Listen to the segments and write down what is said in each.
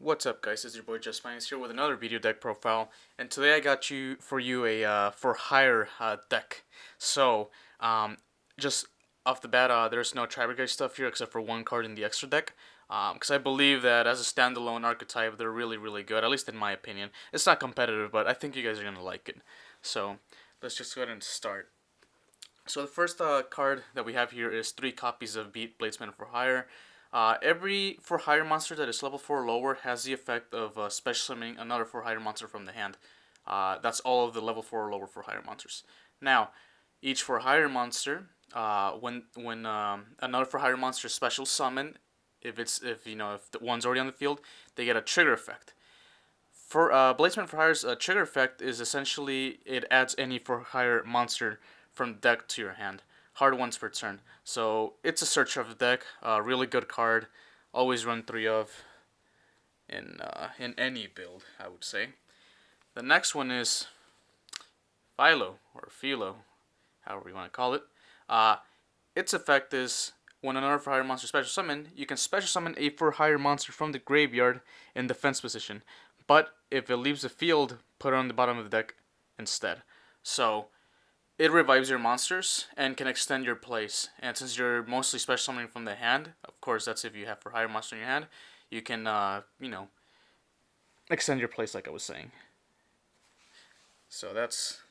What's up, guys? It's your boy Just Minus here with another video deck profile, and today I got for you a for hire deck. So, just off the bat, there's no Tribegate stuff here except for one card in the extra deck. Because I believe that as a standalone archetype, they're really good. At least in my opinion. It's not competitive, but I think you guys are gonna like it. So, let's just go ahead and start. So the first card that we have here is 3 copies of Beat Bladesman for Hire. Every for hire monster that is level 4 or lower has the effect of special summoning another for hire monster from the hand. That's all of the level 4 or lower for hire monsters. Now, each for hire monster, when another for hire monster is special summon, if the one's already on the field, they get a trigger effect. For Bladesman for Hire's trigger effect is essentially it adds any for hire monster from the deck to your hand. Hard once per turn. So it's a search of the deck. Really good card. Always run 3 of in any build, I would say. The next one is Philo or Philo, however you want to call it. Its effect is when another for hire monster special summon, you can special summon a for hire monster from the graveyard in defense position. But if it leaves the field, put it on the bottom of the deck instead. So it revives your monsters and can extend your plays. And since you're mostly special summoning from the hand, of course that's if you have for hire monster in your hand, you can extend your plays like I was saying. So that's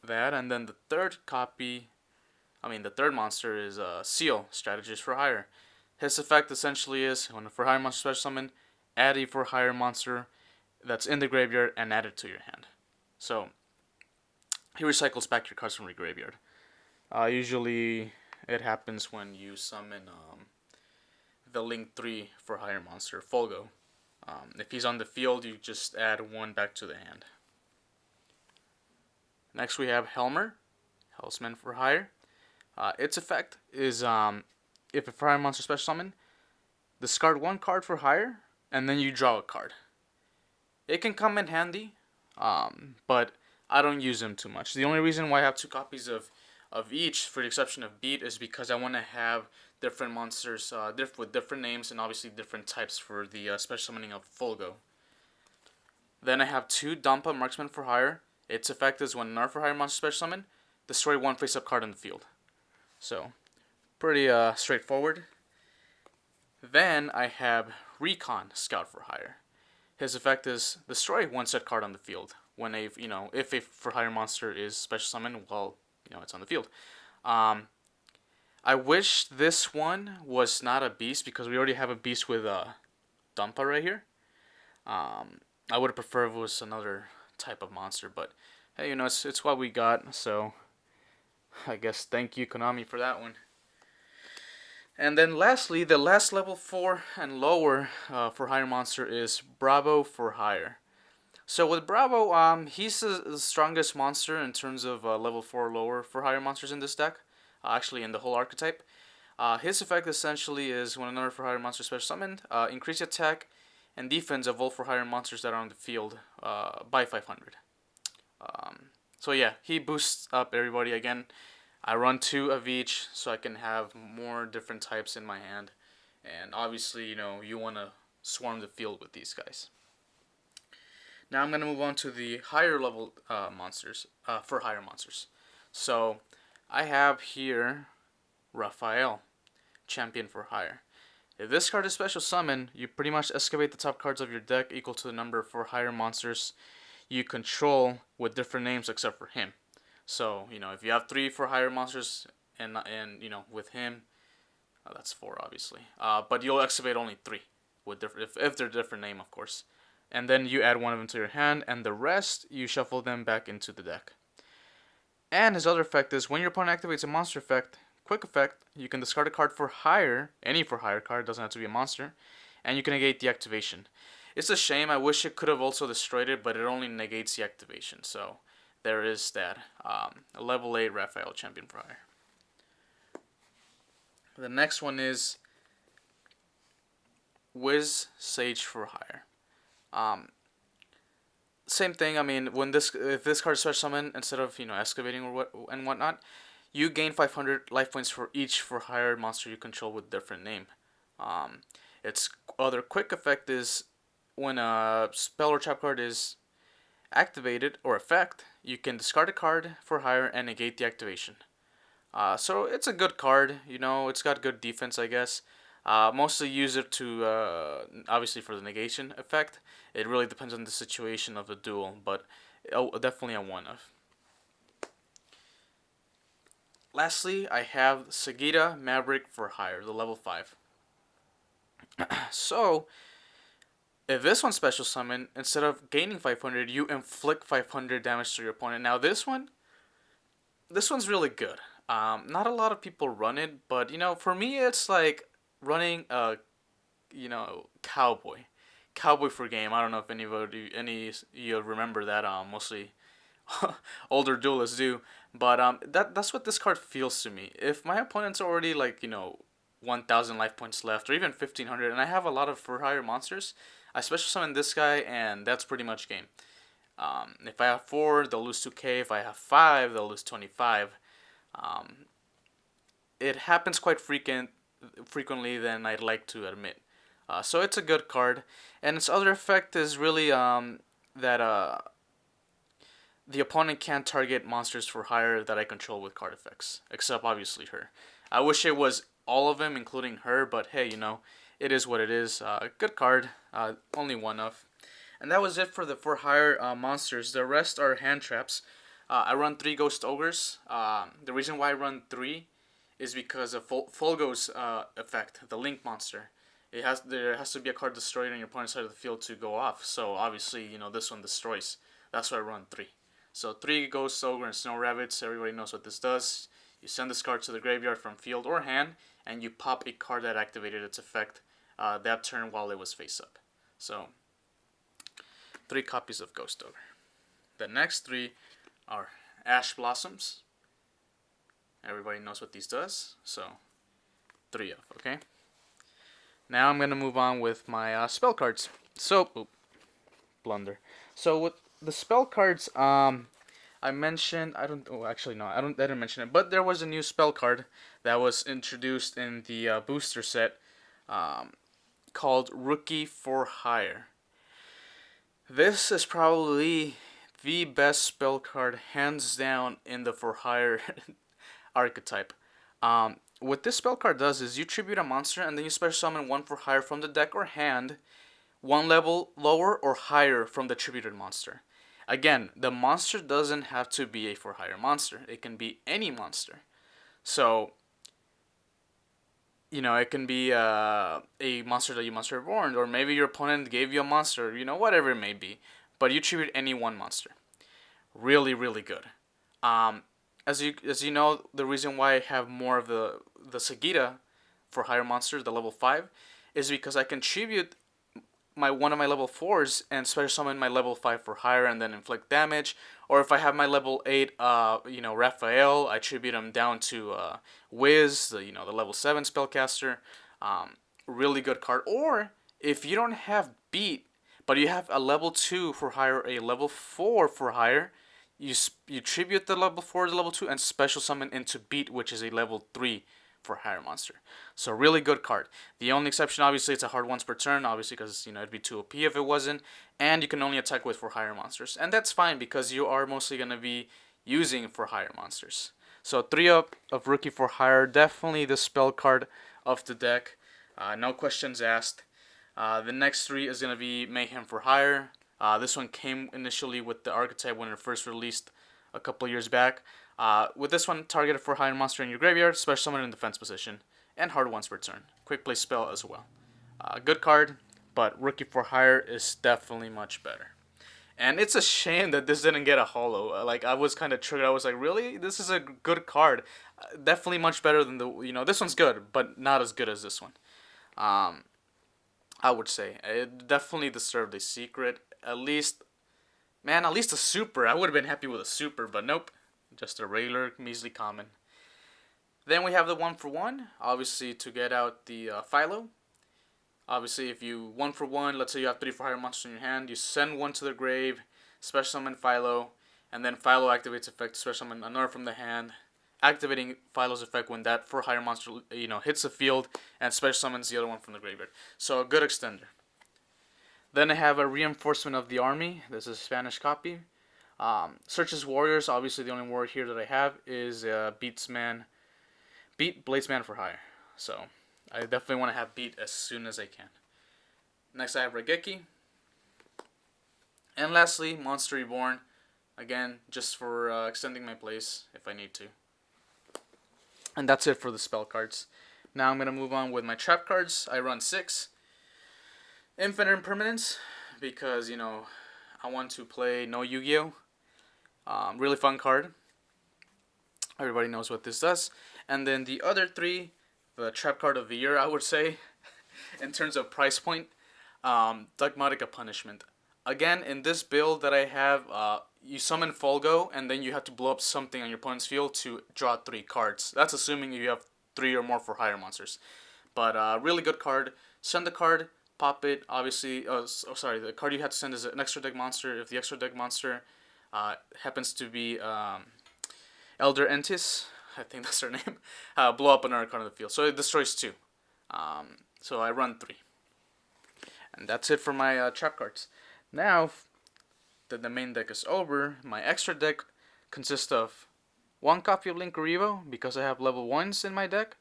that. And then the third monster is Seal, Strategist for Hire. His effect essentially is when a for hire monster special summon, add a for hire monster that's in the graveyard and add it to your hand. So he recycles back your cards from your graveyard. Usually it happens when you summon the Link 3 for hire monster, Folgo. If he's on the field, you just add 1 back to the hand. Next we have Helmer, Hellsman for Hire. Its effect is if a for hire monster special summon, discard 1 card for hire, and then you draw a card. It can come in handy, but I don't use them too much. The only reason why I have 2 copies of each, for the exception of Beat, is because I want to have different monsters with different names and obviously different types for the special summoning of Folgo. Then I have 2 Dampa Marksman for Hire. Its effect is when another for hire monster special summon, destroy 1 face-up card on the field. So, pretty straightforward. Then I have Recon Scout for Hire. His effect is destroy 1 set card on the field. When if a for hire monster is special summoned while it's on the field. I wish this one was not a beast because we already have a beast with Dumpa right here. I would have preferred if it was another type of monster, but hey, it's what we got, so I guess thank you Konami for that one. And then lastly, the last level 4 and lower for hire monster is Bravo for Hire. So with Bravo, he's the strongest monster in terms of level 4 or lower for hire monsters in this deck. Actually, in the whole archetype. His effect essentially is when another for hire monster special summoned, increase attack and defense of all for hire monsters that are on the field by 500. So yeah, he boosts up everybody again. I run 2 of each so I can have more different types in my hand. And obviously, you want to swarm the field with these guys. Now I'm going to move on to the higher level monsters, for hire monsters. So I have here Raphael, Champion for Hire. If this card is special summon, you pretty much excavate the top cards of your deck equal to the number for hire monsters you control with different names except for him. So, if you have 3 for hire monsters and with him, that's 4 obviously. But you'll excavate only 3 with if they're different name, of course. And then you add 1 of them to your hand, and the rest you shuffle them back into the deck. And his other effect is when your opponent activates a monster effect, quick effect, you can discard a card for hire, any for hire card, doesn't have to be a monster, and you can negate the activation. It's a shame, I wish it could have also destroyed it, but it only negates the activation, so there is that. A level 8 Raphael, Champion for Hire. The next one is Wiz Sage for Hire. Same thing. If this card is special summon, instead of excavating or whatnot, you gain 500 life points for each for hire monster you control with different name. Its other quick effect is when a spell or trap card is activated or effect, you can discard a card for hire and negate the activation. So it's a good card. It's got good defense, I guess. Mostly use it to obviously for the negation effect. It really depends on the situation of the duel, but definitely a one of. Lastly, I have Sagita Maverick for hire, the level 5. So, if this one's special summon, instead of gaining 500, you inflict 500 damage to your opponent. Now this one's really good. Not a lot of people run it, but for me, it's like running a cowboy for game. I don't know if any you remember that. Mostly older duelists do, but that's what this card feels to me. If my opponent's already like 1,000 life points left, or even 1,500, and I have a lot of for hire monsters, I special summon this guy, and that's pretty much game. If I have 4, they'll lose 2k. If I have 5, they'll lose 25. Um, it happens quite frequently than I'd like to admit. So it's a good card, and its other effect is really that the opponent can't target monsters for hire that I control with card effects, except obviously her. I wish it was all of them, including her, but hey, it is what it is. Good card, only one of. And that was it for the for hire monsters. The rest are hand traps. I run 3 Ghost Ogres. The reason why I run 3 is because of Folgo's effect, the Link monster. There has to be a card destroyed on your opponent's side of the field to go off. So obviously, this one destroys. That's why I run 3. So 3 Ghost Ogre and Snow Rabbits. Everybody knows what this does. You send this card to the graveyard from field or hand, and you pop a card that activated its effect that turn while it was face up. So 3 copies of Ghost Ogre. The next 3 are Ash Blossoms. Everybody knows what these does. So 3 of, okay? Now I'm going to move on with my spell cards. So, blunder. So with the spell cards, I mentioned, I didn't mention it, but there was a new spell card that was introduced in the booster set called Rookie for Hire. This is probably the best spell card, hands down, in the for hire archetype. What this spell card does is you tribute a monster and then you special summon 1 for hire from the deck or hand, 1 level lower or higher from the tributed monster. Again, the monster doesn't have to be a for hire monster. It can be any monster. So, it can be a monster that you monster reborn, or maybe your opponent gave you a monster, whatever it may be. But you tribute any one monster. Really, really good. As you know, the reason why I have more of the Sagita for higher monsters, the level 5, is because I can tribute one of my level 4s and special summon my level 5 for higher and then inflict damage. Or if I have my level 8, Raphael, I tribute him down to Wiz, the level 7 spellcaster. Really good card. Or if you don't have beat, but you have a level 2 for hire, a level 4 for hire, you tribute the level 4 to level 2 and special summon into beat, which is a level 3 for hire monster. So really good card. The only exception, obviously, it's a hard once per turn, obviously, because it'd be too OP if it wasn't, and you can only attack with for hire monsters, and that's fine because you are mostly gonna be using for hire monsters. So 3 up of Rookie for Hire, definitely the spell card of the deck. No questions asked. The next 3 is gonna be Mayhem for Hire. This one came initially with the archetype when it first released a couple years back. With this one, target a for hire monster in your graveyard, special summon in defense position, and hard once per turn. Quick play spell as well. Good card, but Rookie for Hire is definitely much better. And it's a shame that this didn't get a holo. I was kind of triggered. I was like, really? This is a good card. Definitely much better than this one's good, but not as good as this one. I would say. It definitely deserved a secret. At least a super. I would have been happy with a super, but nope. Just a regular, measly common. Then we have the 1 for 1, obviously to get out the Philo. Obviously, if you 1 for 1, let's say you have 3 for hire monsters in your hand, you send 1 to the grave, special summon Philo, and then Philo activates effect, special summon another from the hand, activating Philo's effect when that for hire monster hits the field, and special summons the other one from the graveyard. So a good extender. Then I have a reinforcement of the army. This is a Spanish copy. Searches warriors. Obviously, the only warrior here that I have is Beat Bladesman for hire. So I definitely want to have Beat as soon as I can. Next, I have Regeki. And lastly, Monster Reborn. Again, just for extending my place if I need to. And that's it for the spell cards. Now I'm going to move on with my trap cards. I run 6. Infinite Impermanence, because, I want to play no Yu-Gi-Oh! Really fun card. Everybody knows what this does. And then the other 3, the trap card of the year, I would say, in terms of price point, Dogmatica Punishment. Again, in this build that I have, you summon Folgo, and then you have to blow up something on your opponent's field to draw 3 cards. That's assuming you have 3 or more for higher monsters. But really good card. Send the card, pop it. Obviously, the card you have to send is an extra deck monster. If the extra deck monster happens to be Elder Entis, I think that's her name, blow up another card on the field. So it destroys 2. So I run 3. And that's it for my trap cards. Now that the main deck is over, my extra deck consists of 1 copy of Link Revo, because I have level 1s in my deck.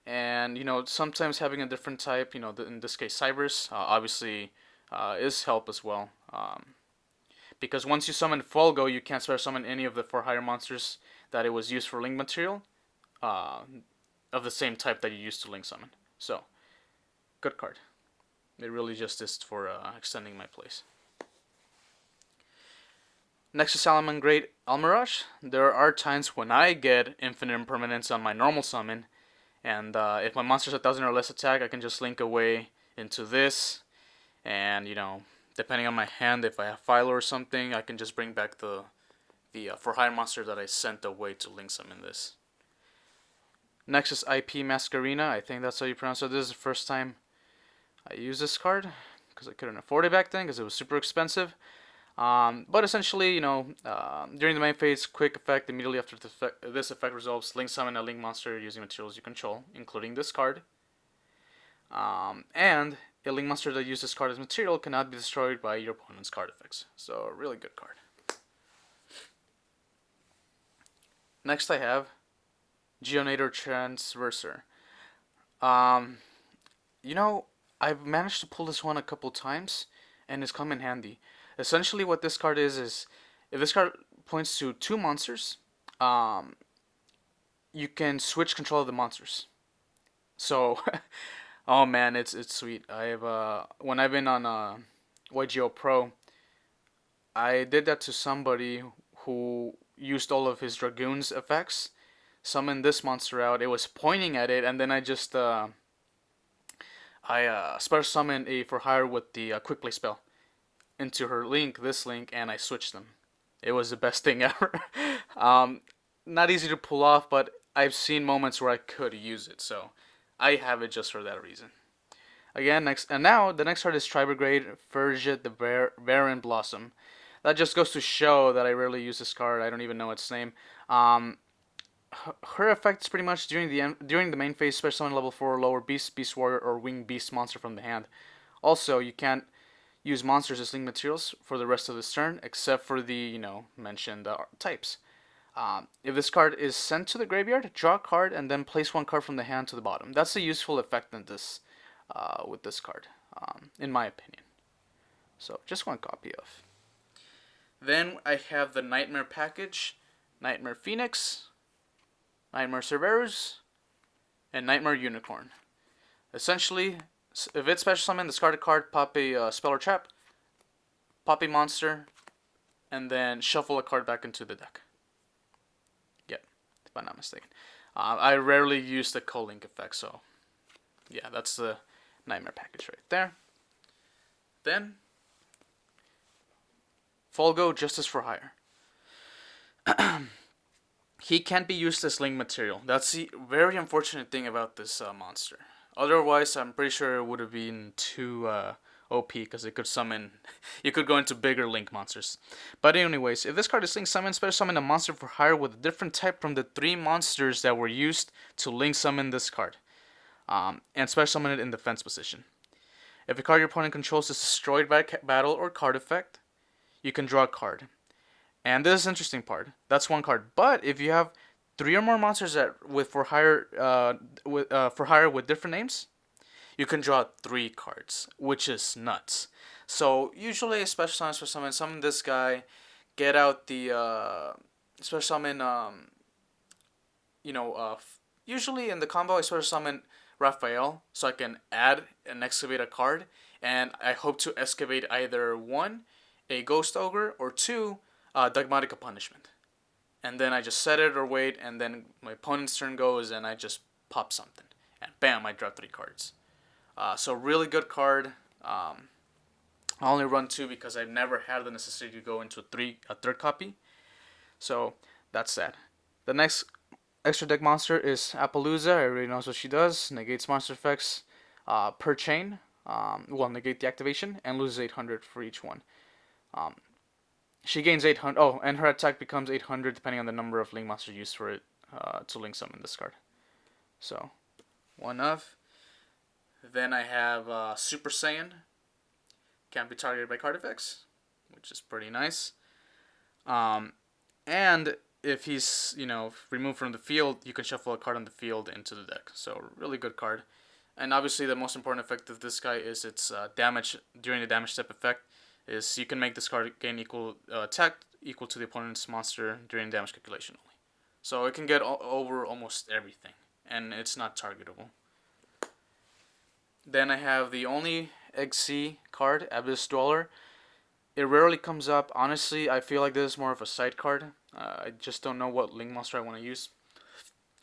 And, sometimes having a different type, in this case Cybers, obviously is help as well. Because once you summon Folgo, you can't special summon any of the 4 higher monsters that it was used for Link material of the same type that you used to Link summon. So, good card. It really just is for extending my place. Next to Salamangreat Almirage, there are times when I get Infinite Impermanence on my normal summon, and if my monster's 1,000 or less attack, I can just link away into this, and depending on my hand, if I have Philo or something, I can just bring back the for hire monster that I sent away to link summon this. Next is IP Masquerena, I think that's how you pronounce it. This is the first time I use this card, because I couldn't afford it back then, because it was super expensive. But essentially, during the main phase, quick effect, immediately after this effect resolves, link summon a link monster using materials you control, including this card. And a link monster that uses this card as material cannot be destroyed by your opponent's card effects. So, a really good card. Next I have Geonator Transverser. I've managed to pull this one a couple times, and it's come in handy. Essentially what this card is if this card points to 2 monsters, you can switch control of the monsters. So, oh man, it's sweet. When I've been on YGO Pro, I did that to somebody who used all of his Dragoon's effects, summoned this monster out, it was pointing at it, and then I just, special summoned a for hire with the quick play spell into her link, this link, and I switched them. It was the best thing ever. Not easy to pull off, but I've seen moments where I could use it, so I have it just for that reason. Again, now the next card is Tribrigade Fergit the Baron Blossom. That just goes to show that I rarely use this card. I don't even know its name. Her effect is pretty much during the main phase, special summon level 4 or lower beast, beast warrior, or winged beast monster from the hand. Also, you can't use monsters as link materials for the rest of this turn, except for the mentioned types. If this card is sent to the graveyard, draw a card and then place 1 card from the hand to the bottom. That's a useful effect in this with this card, in my opinion. So just 1 copy of. Then I have the Nightmare package, Nightmare Phoenix, Nightmare Cerberus, and Nightmare Unicorn. Essentially, if it's special summon, discard a card, pop a spell or trap, pop a monster, and then shuffle a card back into the deck. Yep, if I'm not mistaken. I rarely use the co-link effect, so yeah, that's the Nightmare package right there. Then, Folgo Justice for Hire. He can't be used as link material. That's the very unfortunate thing about this monster. Otherwise, I'm pretty sure it would have been too OP, because it could summon... you could go into bigger link monsters. But anyways, if this card is link summon, special summon a monster for hire with a different type from the 3 monsters that were used to link summon this card. And special summon it in defense position. If a card your opponent controls is destroyed by a battle or card effect, you can draw a card. And this is an interesting part. That's one card. But if you have three or more monsters that with for hire with different names, you can draw three cards, which is nuts. So usually special summons for summon this guy, get out the special summon you know usually in the combo I special summon Raphael so I can add and excavate a card, and I hope to excavate either one, a Ghost Ogre, or two, Dogmatica Punishment. And then I just set it or wait, and then my opponent's turn goes, and I just pop something, and bam, I draw three cards. So really good card. I only run two because I've never had the necessity to go into a third copy. So that's that. The next extra deck monster is Appaloosa. Everybody knows what she does. Negates monster effects per chain. Negate the activation and loses 800 for each one. She gains 800. Oh, and her attack becomes 800 depending on the number of link monsters used for it to link summon this card. So, one of. Then I have Super Saiyan. Can't be targeted by card effects, which is pretty nice. And if he's, removed from the field, you can shuffle a card on the field into the deck. So, really good card. And obviously, the most important effect of this guy is its damage during the damage step effect. Is you can make this card gain equal attack equal to the opponent's monster during damage calculation only. So it can get over almost everything, and it's not targetable. Then I have the only XC card, Abyss Dweller. It rarely comes up. Honestly, I feel like this is more of a side card. I just don't know what link monster I want to use.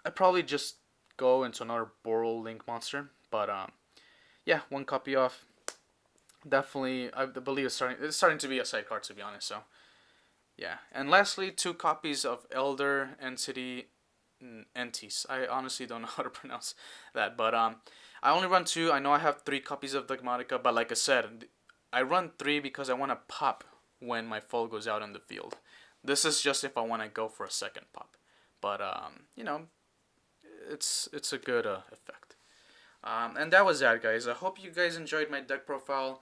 I'd probably just go into another Boral link monster, but yeah, one copy off. Definitely, I believe it's starting to be a side card, to be honest. So, yeah. And lastly, two copies of Elder Entity Entis. I honestly don't know how to pronounce that, but I only run two. I know I have three copies of Dogmatica, but like I said, I run three because I want to pop when my foe goes out in the field. This is just if I want to go for a second pop, but it's a good effect. And that was that, guys. I hope you guys enjoyed my deck profile.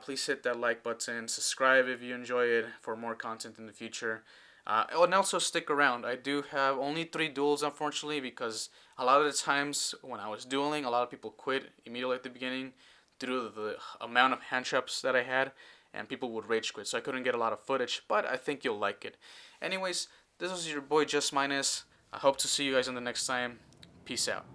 Please hit that like button, subscribe if you enjoy it for more content in the future. And also stick around. I do have only 3 duels, unfortunately, because a lot of the times when I was dueling, a lot of people quit immediately at the beginning due to the amount of hand traps that I had, and people would rage quit, so I couldn't get a lot of footage, but I think you'll like it. Anyways, this was your boy Just Minus. I hope to see you guys on the next time. Peace out.